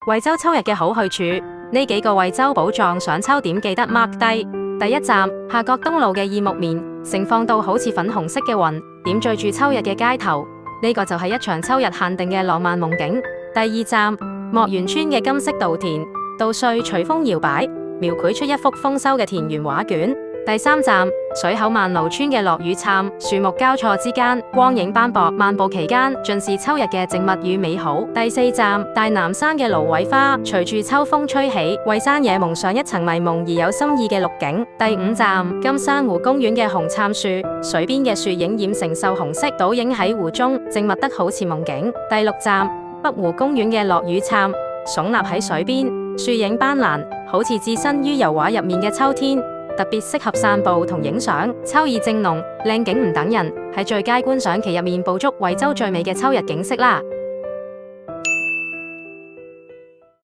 惠州秋日嘅好去處，呢幾個惠州寶藏賞秋點記得 mark 低。第一站，夏慤東路嘅異木棉，盛放到好似粉紅色嘅雲，點綴住秋日嘅街頭。呢個就係一場秋日限定嘅浪漫夢境。第二站，莫源村嘅金色稻田，稻穗隨風搖擺，描繪出一幅豐收嘅田園畫卷。第三站，水口萬蘆村嘅落雨杉，樹木交錯之間，光影斑駁，漫步期間盡是秋日嘅靜謐與美好。第四站，大南山嘅蘆葦花，隨住秋風吹起，為山野蒙上一層迷蒙而有深意嘅綠景。第五站，金珊瑚公園嘅紅杉樹，水邊嘅樹影染成秀紅色，倒影喺湖中，靜謐得好似夢境。第六站，北湖公園嘅落雨杉，聳立喺水邊，樹影斑斕，好似置身於油畫入面嘅秋天。特別適合散步同影相，秋意正濃，靚景唔等人，喺最佳觀賞期入面捕捉惠州最美嘅秋日景色啦。